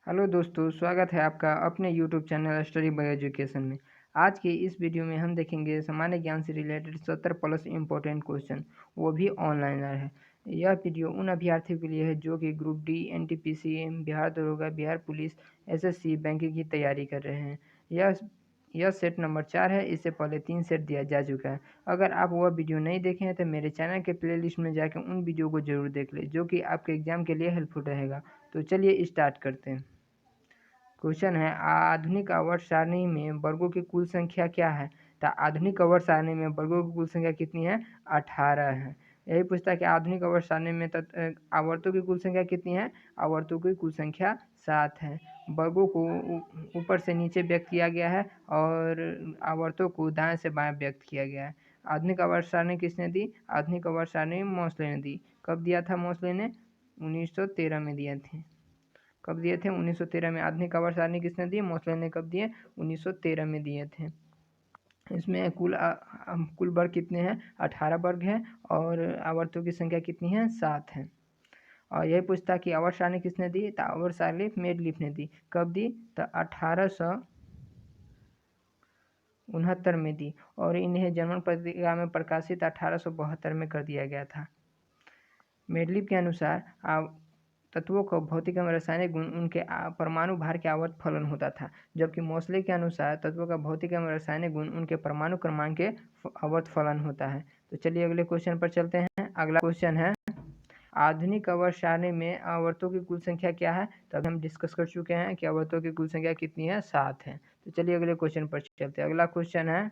Hello दोस्तों, स्वागत है आपका अपने YouTube channel study bye education में। आज की इस वीडियो में हम देखेंगे सामान्य ज्ञान से रिलेटेड 70 प्लस इम्पोर्टेंट क्वेश्चन, वो भी ऑनलाइन है। यह वीडियो उन अभ्यर्थियों के लिए है जो कि ग्रुप डी, एनटीपीसी, बिहार दरोगा, बिहार पुलिस, एसएससी, बैंकिंग की तैयारी कर रहे हैं। यह सेट नंबर 4 है। इससे पहले 3 सेट दिया जा चुका है। अगर आप वह वीडियो नहीं देखे हैं तो मेरे चैनल के प्लेलिस्ट में जाकर उन वीडियो को जरूर देख लें, जो कि आपके एग्जाम के लिए हेल्पफुल रहेगा। तो चलिए स्टार्ट करते हैं। क्वेश्चन है, आधुनिक आवर्त सारणी में वर्गों की कुल संख्या क्या है? तो आधुनिक आवर्त सारणी में वर्गों की कुल संख्या कितनी है? 18 है। यही पूछता है कि आधुनिक आवर्त सारणी में आवर्तों की कुल संख्या कितनी है? आवर्तों की कुल संख्या 7 है। वर्गों को ऊपर से नीचे व्यक्त किया गया है और आवर्तों को दाएं से बाएं व्यक्त किया गया है। आधुनिक आवर्त सारणी किसने दी? आधुनिक आवर्त सारणी मोस्ले ने दी। कब दिया था मोस्ले ने? 1913 में दिए थे। कब दिए थे? 1913 में। आधुनिक आवर्त सारणी किसने दी? मोस्ले ने। कब दिए? 1913 में दिए थे। इसमें कुल वर्ग कितने हैं? 18 वर्ग हैं और आवर्तों की संख्या कितनी है? 7 है। और यही पूछता कि आवर्त सारणी किसने दी? तो आवर्त सारणी मेडलिफ ने दी। कब दी? तो 1869 में दी और इन्हें जर्मन पत्रिका में प्रकाशित 1872 में कर दिया गया था। मेडलिफ के अनुसार तत्वों का भौतिक एवं रासायनिक गुण उनके परमाणु भार के आवर्त फलन होता था, जबकि मोस्ले के अनुसार तत्वों का भौतिक एवं रासायनिक गुण उनके परमाणु क्रमांक के आवर्त फलन होता है। तो चलिए अगले क्वेश्चन पर चलते हैं। अगला क्वेश्चन है, आधुनिक आवर्त सारणी में आवर्तों की कुल संख्या क्या है? तो अभी हम डिस्कस कर चुके हैं कि आवर्तों की कुल संख्या कितनी है? 7 है। तो चलिए अगले क्वेश्चन पर चलते हैं। अगला क्वेश्चन है,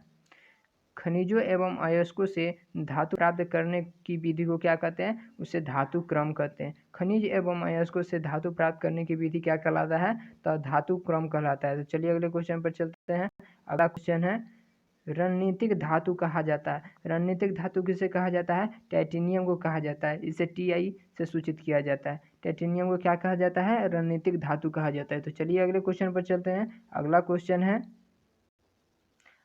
खनिजों एवं अयस्कों से धातु प्राप्त करने की विधि को क्या कहते हैं? उसे धातु क्रम कहते हैं। खनिज एवं अयस्कों से धातु प्राप्त करने की विधि क्या कहलाता है? तो धातु क्रम कहलाता है। तो चलिए अगले क्वेश्चन पर चलते हैं। अगला क्वेश्चन है, रणनीतिक धातु कहा जाता है। रणनीतिक धातु किसे कहा जाता है? टाइटेनियम को कहा जाता है। इसे Ti से सूचित किया जाता है। टाइटेनियम को क्या कहा जाता है? रणनीतिक धातु कहा जाता है। तो चलिए अगले क्वेश्चन पर चलते हैं। अगला क्वेश्चन है,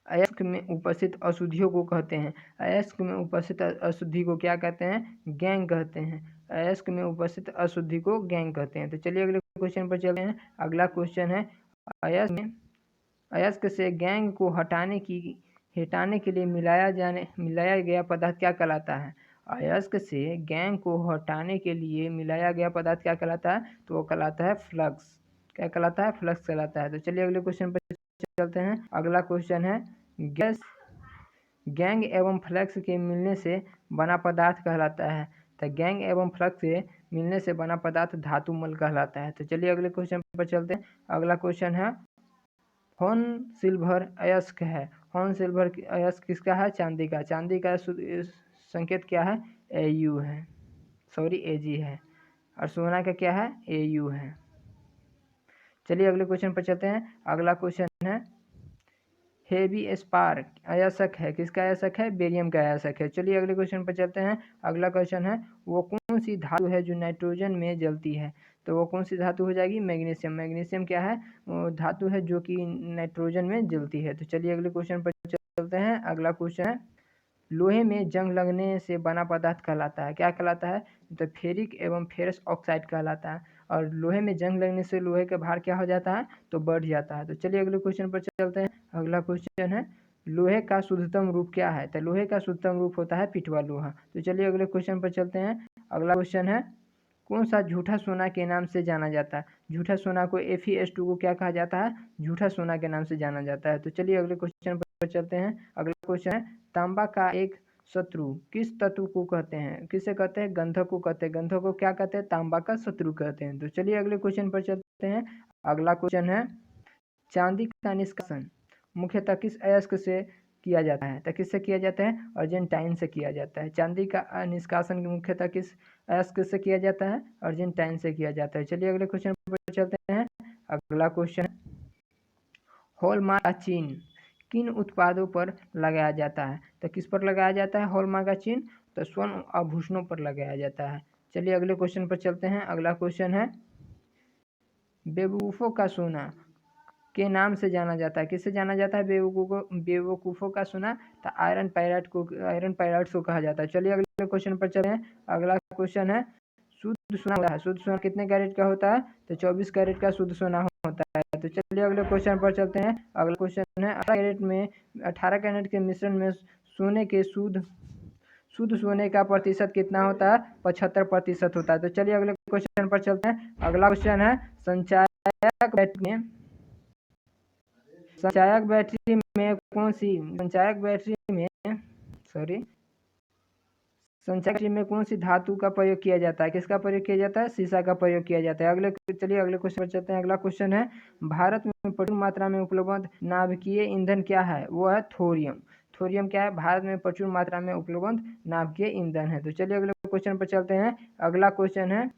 अयस्क में उपस्थित अशुद्धियों को कहते हैं। अयस्क में उपस्थित अशुद्धि को क्या कहते हैं? गैंग कहते हैं। अयस्क में उपस्थित अशुद्धि को गैंग कहते हैं। तो चलिए अगले क्वेश्चन पर चलते हैं। अगला क्वेश्चन है, अयस्क से गैंग को हटाने के लिए मिलाया गया पदार्थ क्या कहलाता है? अयस्क से गैंग को हटाने के लिए मिलाया गया पदार्थ क्या कहलाता है? तो वो कहलाता है फ्लक्स। क्या कहलाता है? फ्लक्स कहलाता है। तो चलिए अगले क्वेश्चन पर चलते हैं। अगला क्वेश्चन है, गैंग एवं फ्लक्स के मिलने से बना पदार्थ कहलाता है। तो गैंग एवं फ्लक्स से मिलने से बना पदार्थ धातु मल कहलाता है। तो चलिए अगले क्वेश्चन पर चलते हैं। अगला क्वेश्चन है, हॉर्न सिल्वर अयस्क है। हॉर्न सिल्वर अयस्क किसका है? चांदी का। चांदी का संकेत क्या है? Au है, सॉरी Ag है। और सोना का क्या है? Au है। चलिए अगले क्वेश्चन पर चलते हैं। अगला क्वेश्चन है, हेवी स्पार्क अयस्क है। किसका अयस्क है? बेरियम का अयस्क है। चलिए अगले क्वेश्चन पर चलते हैं। अगला क्वेश्चन है, वो कौन सी धातु है जो नाइट्रोजन में जलती है? तो वो कौन सी धातु हो जाएगी? मैग्नीशियम। मैग्नीशियम क्या है? वो धातु है जो कि नाइट्रोजन में जलती है। तो चलिए अगले क्वेश्चन पर चलते हैं। अगला क्वेश्चन है, लोहे में जंग लगने से बना पदार्थ कहलाता है। क्या कहलाता है? तो फेरिक एवं फेरस ऑक्साइड कहलाता है। और लोहे में जंग लगने से लोहे का भार क्या हो जाता है? तो बढ़ जाता है। तो चलिए अगले क्वेश्चन पर चलते हैं। अगला क्वेश्चन है, लोहे का शुद्धतम रूप क्या है? तो लोहे का शुद्धतम रूप होता है पिटवा लोहा। तो चलिए अगले क्वेश्चन पर चलते हैं। अगला क्वेश्चन है, कौन सा झूठा सोना के नाम से जाना जाता है? झूठा सोना को Fe2 को क्या कहा जाता है? झूठा सोना के नाम से जाना जाता है। तो चलिए अगले क्वेश्चन पर चलते हैं। अगला क्वेश्चन है, तांबा का एक शत्रु किस तत्व को कहते हैं? किसे कहते हैं? गंधक को कहते हैं। गंधक को क्या कहते हैं? तांबा का शत्रु कहते हैं। तो चलिए अगले क्वेश्चन पर चलते हैं। अगला क्वेश्चन है, चांदी का निष्कासन मुख्यतः किस अयस्क से किया जाता है? तो किससे किया जाता है? अर्जेंटाइन से किया जाता है। चांदी का निष्कासन मुख्यतः किस अयस्क से किया जाता है? अर्जेंटाइन से किया जाता है। चलिए अगले क्वेश्चन पर चलते हैं। अगला क्वेश्चन, हॉलमार्क का चिन्ह किन उत्पादों पर लगाया जाता है? तो किस पर लगाया जाता है हॉलमार्क का चिन्ह? तो स्वर्ण आभूषणों पर लगाया जाता है। चलिए अगले क्वेश्चन पर चलते हैं। अगला क्वेश्चन है, बेवकूफ़ों का सोना के नाम से जाना जाता है। किससे जाना जाता है? बेवकूफ़ों का सोना। तो आयरन पायराइट को कहा जाता है। चलिए अगले क्वेश्चन पर चलते हैं। अगला क्वेश्चन है, शुद्ध सोना होता है। शुद्ध सोना कितने कैरेट का होता है? तो 24 कैरेट का शुद्ध सोना होता है। तो चलिए अगले क्वेश्चन पर चलते हैं। अगला क्वेश्चन है 18 कैरेट के मिश्रण में सोने के शुद्ध सोने का प्रतिशत कितना होता है? 75% होता है। तो चलिए अगले क्वेश्चन पर चलते हैं। अगला क्वेश्चन है संचायक बैटरी में संचायक बैटरी में कौन सी धातु का प्रयोग किया जाता है? किसका प्रयोग किया जाता है? शीशा का प्रयोग किया जाता है। चलिए अगले क्वेश्चन पर चलते हैं। अगला क्वेश्चन है भारत में प्रचुर मात्रा में उपलब्ध नाभिकीय ईंधन क्या है? वो है थोरियम। थोरियम क्या है? भारत में प्रचुर मात्रा में उपलब्ध नाभिकीय ईंधन है। तो चलिए अगले क्वेश्चन पर चलते हैं। अगला क्वेश्चन है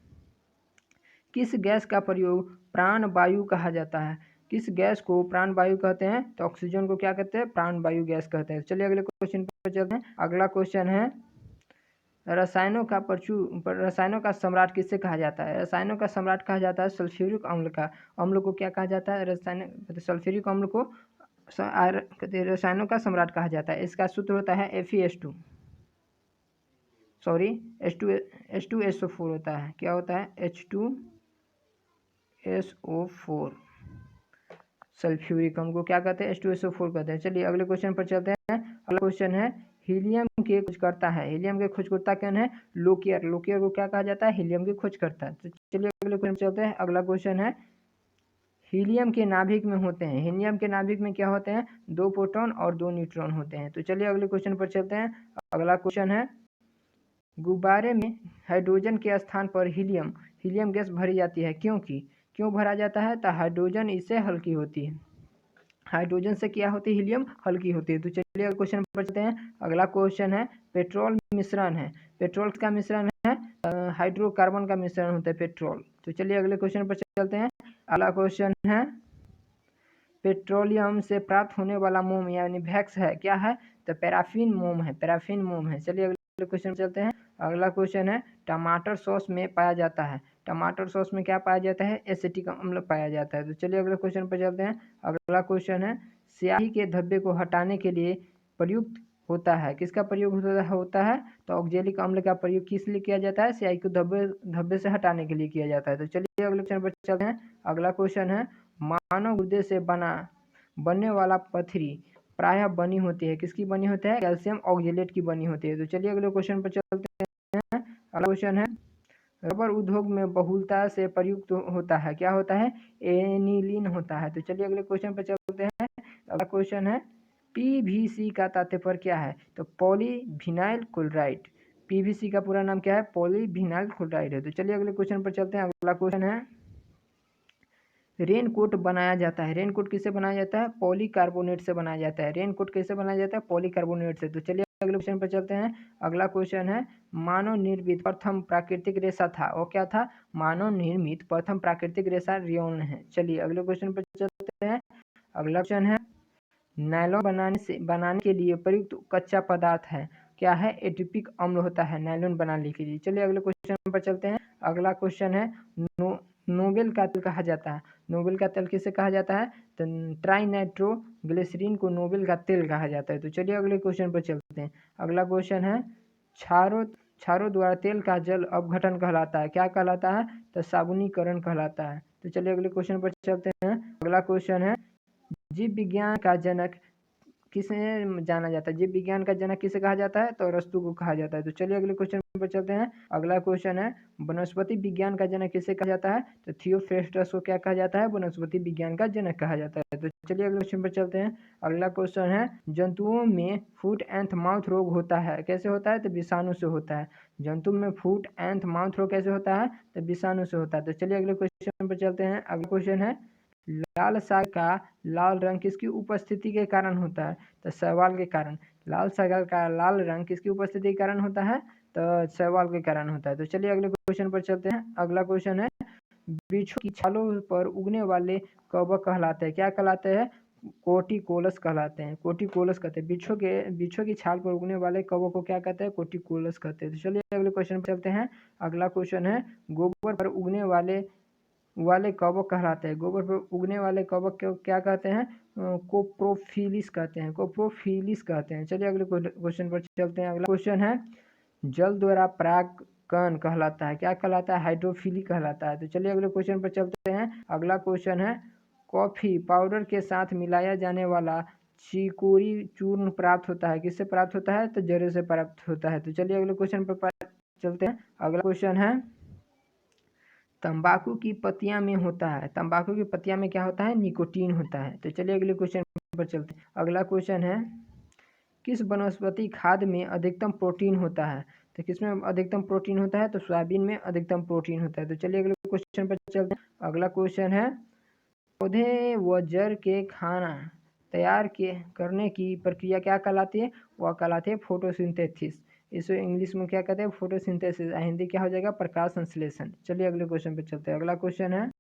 किस गैस का प्रयोग प्राण वायु कहा जाता है? किस गैस को प्राण वायु कहते हैं? तो ऑक्सीजन को क्या कहते हैं? प्राण वायु गैस कहते हैं। चलिए अगले क्वेश्चन पर चलते हैं। अगला क्वेश्चन है रसायनों का सम्राट किससे कहा जाता है? रसायनों का सम्राट कहा जाता है सल्फ्यूरिक अम्ल को क्या कहा जाता है? सल्फ्यूरिक अम्ल को रसायनों का सम्राट कहा जाता है। इसका सूत्र होता है Fe2 H2SO4 होता है। क्या होता है? H2SO4 सल्फ्यूरिक अम्ल को क्या कहते हैं? H2SO4 कहते हैं। चलिए अगले क्वेश्चन पर चलते हैं। अगला क्वेश्चन है हीलियम के खोजकर्ता है। हीलियम के खोजकर्ता कौन है? लोकियर को क्या कहा जाता है? हीलियम के खोजकर्ता। तो चलिए अगले क्वेश्चन चलते हैं। अगला क्वेश्चन है हीलियम के नाभिक में होते हैं। हीलियम के नाभिक में क्या होते हैं? 2 प्रोटॉन और 2 न्यूट्रॉन होते हैं। तो चलिए अगले क्वेश्चन पर चलते हैं। अगला क्वेश्चन है गुब्बारे में हाइड्रोजन के स्थान पर हीलियम गैस भरी जाती है क्यों भरा जाता है? तो हाइड्रोजन इससे हल्की होती है। हाइड्रोजन से क्या होती है? हीलियम हल्की होती है। तो चलिए क्वेश्चन पर चलते हैं। अगला क्वेश्चन है पेट्रोल मिश्रण है। पेट्रोल का मिश्रण है हाइड्रोकार्बन का मिश्रण होता है पेट्रोल। तो चलिए अगले क्वेश्चन पर चलते हैं। अगला क्वेश्चन है पेट्रोलियम से प्राप्त होने वाला मोम यानी वैक्स है क्या है? तो पैराफिन मोम है। चलिए अगले क्वेश्चन चलते हैं। अगला क्वेश्चन है टमाटर सॉस में पाया जाता है। टमाटर सॉस में क्या पाया जाता है? एसिटिक अम्ल पाया जाता है। तो चलिए अगले क्वेश्चन पर चलते हैं। अगला क्वेश्चन है स्याही के धब्बे को हटाने के लिए प्रयुक्त होता है। किसका प्रयोग होता है? तो ऑक्जेलिक अम्ल का प्रयोग किस लिए किया जाता है? स्याही को धब्बे से हटाने के लिए किया जाता है। तो चलिए अगले क्वेश्चन पर चलते हैं। अगला क्वेश्चन है मानव गुर्दे से बनने वाला पथरी प्रायः बनी होती है। किसकी बनी होती है? कैल्शियम ऑक्जेलेट की बनी होती है। तो चलिए अगले क्वेश्चन पर चलते हैं। अगला क्वेश्चन है रबर उद्योग में बहुलता से प्रयुक्त होता है। क्या होता है? एनिलीन होता है। तो चलिए अगले क्वेश्चन पर चलते हैं। अगला क्वेश्चन है PVC का तात्पर्य क्या है? तो पॉलीविनाइल क्लोराइड। PVC का पूरा नाम क्या है? पॉलीविनाइल क्लोराइड है। तो चलिए अगले क्वेश्चन पर चलते हैं। अगला क्वेश्चन है रेनकोट बनाया जाता है। रेनकोट किससे बनाया जाता है? पॉलीकार्बोनेट से बनाया जाता है। रेनकोट कैसे बनाया जाता है? पॉलीकार्बोनेट से। तो चलिए अगले क्वेश्चन पर चलते हैं। अगला क्वेश्चन है मानव निर्मित प्रथम प्राकृतिक रेशा था वो क्या था? मानव निर्मित प्रथम प्राकृतिक रेशा रेयॉन है। चलिए अगले क्वेश्चन पर चलते हैं। अगला क्वेश्चन है नायलॉन बनाने के लिए प्रयुक्त कच्चा पदार्थ है क्या है? एटीपिक अम्ल होता है नायलॉन बनाने के लिए। चलिए अगले क्वेश्चन पर चलते हैं। अगला क्वेश्चन है नोबेल का तेल कहा जाता है। नोबेल का तेल किसे कहा जाता है? तो ट्राइनाइट्रोग्लिसरीन को नोबेल का तेल कहा जाता है। तो चलिए अगले क्वेश्चन पर चलते हैं। अगला क्वेश्चन है क्षारों द्वारा तेल का जल अपघटन कहलाता है। क्या कहलाता है? तो साबुनीकरण कहलाता है। तो चलिए अगले क्वेश्चन पर चलते हैं। अगला क्वेश्चन है जीव विज्ञान का जनक किसे जाना जाता है? जीव विज्ञान का जनक किसे कहा जाता है? तो अरस्तु को कहा जाता है। तो चलिए अगले क्वेश्चन पर चलते हैं। अगला क्वेश्चन है वनस्पति विज्ञान का जनक किसे कहा जाता है? तो थियोफ्रेस्टस को क्या कहा जाता है? वनस्पति विज्ञान का जनक कहा जाता है। तो चलिए अगले क्वेश्चन पर चलते हैं। अगला क्वेश्चन है जंतुओं में फुट एंड माउथ रोग होता है कैसे होता है? तो विषाणु से होता है। जंतु में फुट एंड माउथ रोग कैसे होता है? तो विषाणु से होता है। तो चलिए अगले क्वेश्चन पर चलते हैं। अगला क्वेश्चन है लाल साग का लाल रंग किसकी उपस्थिति के कारण होता है? तो शैवाल के कारण। लाल साग का लाल रंग किसकी उपस्थिति के कारण होता है? तो शैवाल के कारण होता है। तो चलिए अगले क्वेश्चन पर चलते हैं। अगला क्वेश्चन है वृक्षों की छालों पर उगने वाले कवक कहलाते हैं। क्या कहलाते हैं? कोटिकोलस कहलाते हैं। कोटिकोलस कहते हैं। वृक्षों की छाल पर उगने वाले कवक को क्या कहते हैं? कोटिकोलस कहते हैं। तो चलिए अगले क्वेश्चन पर चलते हैं। अगला क्वेश्चन है गोबर पर उगने वाले कवक कहलाते हैं। गोबर पर उगने वाले कवक को क्या कहते हैं? कोप्रोफिलिस कहते हैं। चलिए अगले क्वेश्चन पर चलते हैं। अगला क्वेश्चन है जल द्वारा कण कहलाता है, क्या कहलाता है, हाइड्रोफिली कहलाता है। तो चलिए अगले क्वेश्चन पर चलते हैं। अगला क्वेश्चन है कॉफी पाउडर के साथ मिलाया जाने वाला चिकोरी चूर्ण प्राप्त होता है, किससे प्राप्त होता है, तो जरे से प्राप्त होता है। तो चलिए अगले क्वेश्चन पर चलते हैं। अगला क्वेश्चन है तंबाकू की पत्तियां में होता है, तंबाकू की पत्तियां में क्या होता है, निकोटीन होता है। तो चलिए अगले क्वेश्चन पर चलते हैं। अगला क्वेश्चन है किस वनस्पति खाद्य में अधिकतम प्रोटीन होता है, तो किसमें अधिकतम प्रोटीन होता है, तो सोयाबीन में अधिकतम प्रोटीन होता है। तो चलिए अगले क्वेश्चन पर चलते हैं। अगला क्वेश्चन है पौधे व जड़ के खाना तैयार करने की प्रक्रिया क्या कहलाती है, वह कहलाती है फोटोसिंथेसिस। इसे इंग्लिश में क्या कहते हैं, फोटोसिंथेसिस। हिंदी क्या हो जाएगा, प्रकाश संश्लेषण। चलिए अगले क्वेश्चन पे चलते हैं। अगला क्वेश्चन है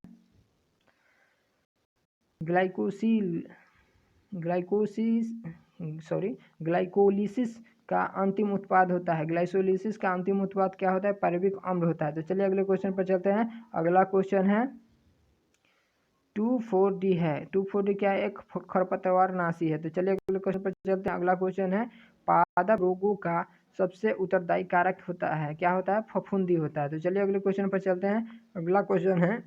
ग्लाइकोलिसिस का अंतिम उत्पाद होता है, ग्लाइकोलिसिस का अंतिम उत्पाद क्या होता है, पार्विक अम्ल होता है। तो चलिए अगले क्वेश्चन पर चलते हैं। अगला क्वेश्चन है 2,4-D है, 2,4-D क्या है, एक खरपतवार नाशी है। तो चलिए अगले क्वेश्चन पर चलते हैं। अगला क्वेश्चन है पादप रोगों का सबसे उत्तरदायी कारक होता है, क्या होता है, फफूंदी होता है। तो चलिए अगले क्वेश्चन पर चलते हैं। अगला क्वेश्चन है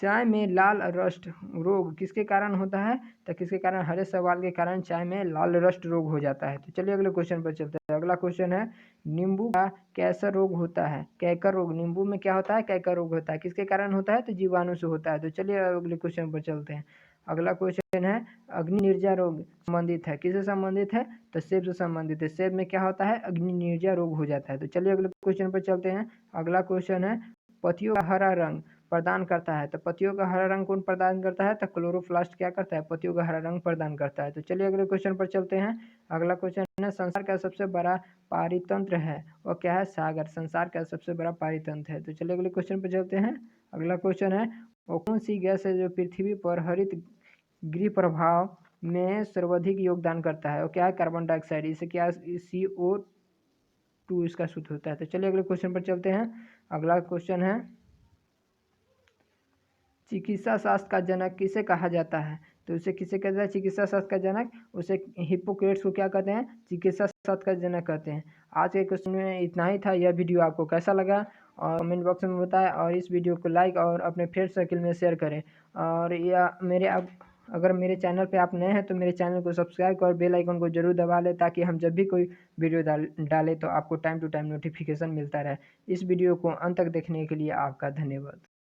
चाय में लाल रस्ट रोग किसके कारण होता है, तो किसके कारण, हरे सवाल के कारण चाय में लाल रस्ट रोग हो जाता है। तो चलिए अगले क्वेश्चन पर चलते हैं। अगला क्वेश्चन है नींबू का कैसा रोग होता है, कैकर रोग, नींबू में क्या होता है, कैकर रोग होता है, किसके कारण होता है, तो जीवाणु से होता है। तो चलिए अगले क्वेश्चन पर चलते हैं। अगला क्वेश्चन है अग्नि निर्जा रोग संबंधित है, किससे संबंधित है, तो सेब से संबंधित है, सेब में क्या होता है, अग्नि निर्जा रोग हो जाता है। तो चलिए अगले क्वेश्चन पर चलते हैं। अगला क्वेश्चन है पत्तियों का हरा रंग प्रदान करता है, तो पत्तियों का हरा रंग कौन प्रदान करता है, तो क्लोरोप्लास्ट क्या करता है, पत्तियों का हरा रंग प्रदान करता है। तो चलिए अगले क्वेश्चन पर चलते हैं। अगला क्वेश्चन है संसार का सबसे बड़ा पारितंत्र है, और क्या है, सागर, संसार का सबसे बड़ा पारितंत्र है। तो चलिए अगले क्वेश्चन पर चलते हैं। अगला क्वेश्चन है वो कौन सी गैस है जो पृथ्वी पर हरित गृह प्रभाव में सर्वाधिक योगदान करता है, और क्या है, कार्बन डाइऑक्साइड। इसे क्या, CO2 इसका सूत्र होता है। तो चलिए अगले क्वेश्चन पर चलते हैं। अगला क्वेश्चन है चिकित्सा शास्त्र का जनक किसे कहा जाता है, तो उसे किसे कहते हैं, चिकित्सा शास्त्र का जनक, उसे हिप्पोक्रेट्स को क्या कहते हैं, चिकित्सा शास्त्र का जनक कहते हैं। आज के क्वेश्चन में इतना ही था। यह वीडियो आपको कैसा लगा और कमेंट बॉक्स में बताएं, और इस वीडियो को लाइक और अपने फ्रेंड सर्किल में शेयर करें। और या अगर मेरे चैनल पे आप नए हैं तो मेरे चैनल को सब्सक्राइब और बेल आइकन को जरूर दबा लें, ताकि हम जब भी कोई वीडियो डालें तो आपको टाइम टू टाइम नोटिफिकेशन मिलता रहे। इस वीडियो को अंत तक देखने के लिए आपका धन्यवाद।